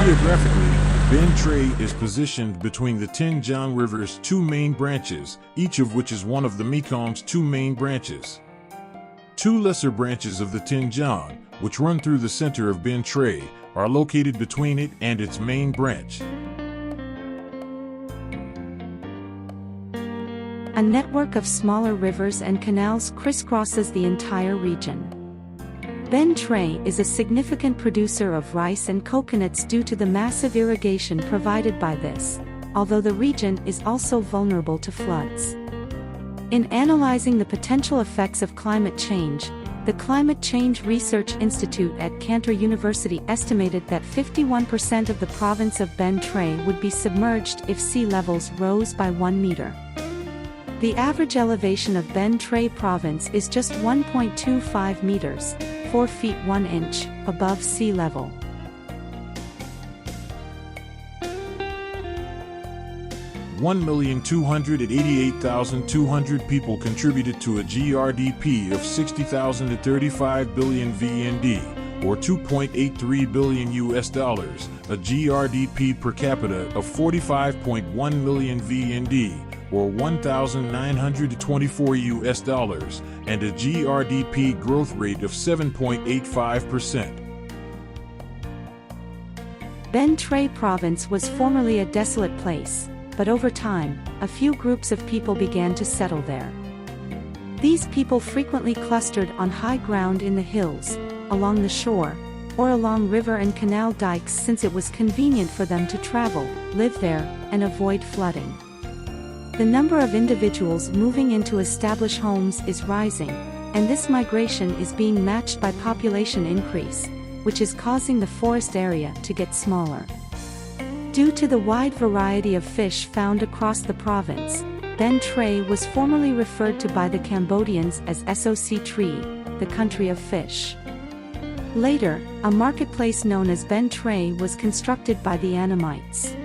Geographically, Ben Tre is positioned between the Tinjiang River's two main branches, each of which is one of the Mekong's two main branches. Two lesser branches of the Tinjiang, which run through the center of Ben Tre, are located between it and its main branch. A network of smaller rivers and canals crisscrosses the entire region. Ben Tre is a significant producer of rice and coconuts due to the massive irrigation provided by this, although the region is also vulnerable to floods. In analyzing the potential effects of climate change, the Climate Change Research Institute at Cantor University estimated that 51% of the province of Ben Tre would be submerged if sea levels rose by 1 meter. The average elevation of Ben Tre province is just 1.25 meters, 4 feet 1 inch, above sea level. $1,288,200 people contributed to a GRDP of 60,000 to 35 billion VND, or $2.83 billion, a GRDP per capita of 45.1 million VND, or $1,924, and a GRDP growth rate of 7.85%. Ben Tre province was formerly a desolate place, but over time, a few groups of people began to settle there. These people frequently clustered on high ground in the hills, along the shore, or along river and canal dikes since it was convenient for them to travel, live there, and avoid flooding. The number of individuals moving into established homes is rising, and this migration is being matched by population increase, which is causing the forest area to get smaller. Due to the wide variety of fish found across the province, Ben Tre was formerly referred to by the Cambodians as Soc Tre, the country of fish. Later, a marketplace known as Ben Tre was constructed by the Annamites.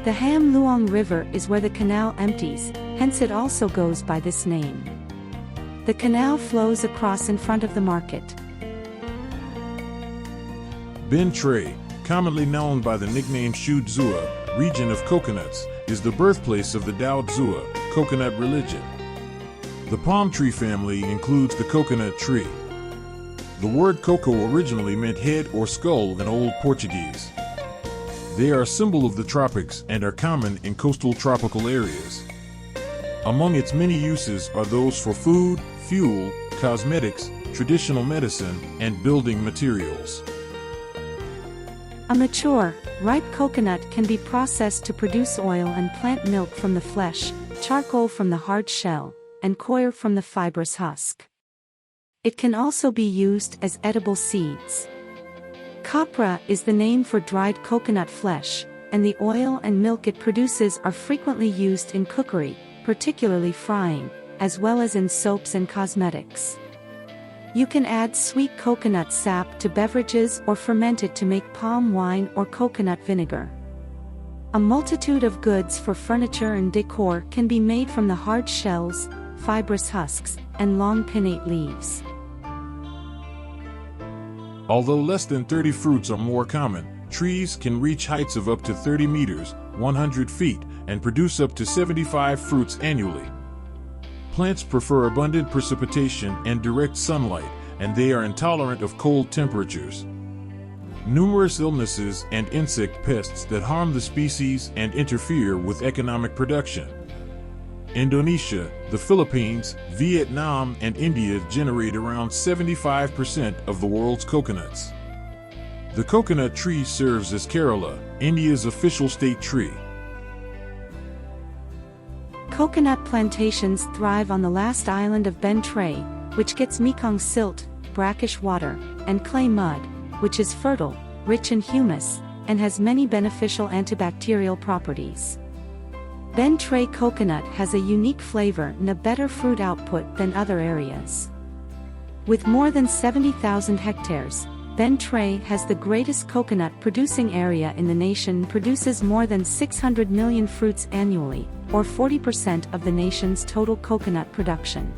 The Ham Luang River is where the canal empties, hence it also goes by this name. The canal flows across in front of the market. Ben Tre, commonly known by the nickname Shu Zua, region of coconuts, is the birthplace of the Dao Zua, coconut religion. The palm tree family includes the coconut tree. The word cocoa originally meant head or skull in Old Portuguese. They are a symbol of the tropics and are common in coastal tropical areas. Among its many uses are those for food, fuel, cosmetics, traditional medicine, and building materials. A mature, ripe coconut can be processed to produce oil and plant milk from the flesh, charcoal from the hard shell, and coir from the fibrous husk. It can also be used as edible seeds. Copra is the name for dried coconut flesh, and the oil and milk it produces are frequently used in cookery, particularly frying, as well as in soaps and cosmetics. You can add sweet coconut sap to beverages or ferment it to make palm wine or coconut vinegar. A multitude of goods for furniture and decor can be made from the hard shells, fibrous husks, and long pinnate leaves. Although less than 30 fruits are more common, trees can reach heights of up to 30 meters, 100 feet, and produce up to 75 fruits annually. Plants prefer abundant precipitation and direct sunlight, and they are intolerant of cold temperatures. Numerous illnesses and insect pests that harm the species and interfere with economic production. Indonesia, the Philippines, Vietnam, and India generate around 75% of the world's coconuts. The coconut tree serves as Kerala, India's official state tree. Coconut plantations thrive on the last island of Ben Tre, which gets Mekong silt, brackish water, and clay mud, which is fertile, rich in humus, and has many beneficial antibacterial properties. Ben Tre coconut has a unique flavor and a better fruit output than other areas. With more than 70,000 hectares, Ben Tre has the greatest coconut producing area in the nation and produces more than 600 million fruits annually, or 40% of the nation's total coconut production.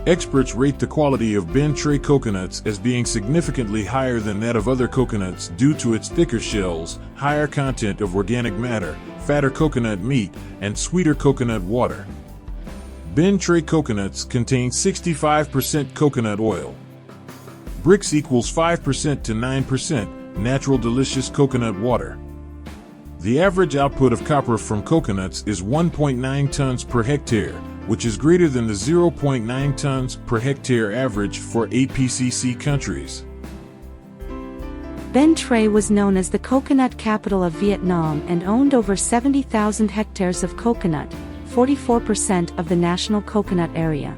Experts rate the quality of Ben Tre coconuts as being significantly higher than that of other coconuts due to its thicker shells, higher content of organic matter, fatter coconut meat, and sweeter coconut water. Ben Tre coconuts contain 65% coconut oil. Brix equals 5% to 9% natural delicious coconut water. The average output of copper from coconuts is 1.9 tons per hectare, which is greater than the 0.9 tons per hectare average for APCC countries. Ben Tre was known as the coconut capital of Vietnam and owned over 70,000 hectares of coconut, 44% of the national coconut area.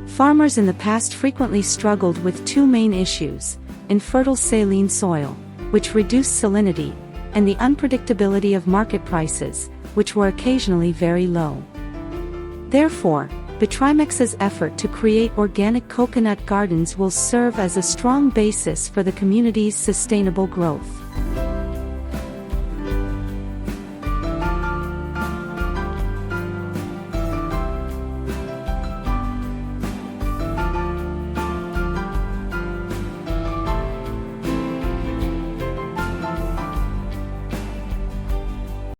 Farmers in the past frequently struggled with two main issues: infertile saline soil, which reduced salinity, and the unpredictability of market prices, which were occasionally very low. Therefore, Bitrimex's effort to create organic coconut gardens will serve as a strong basis for the community's sustainable growth.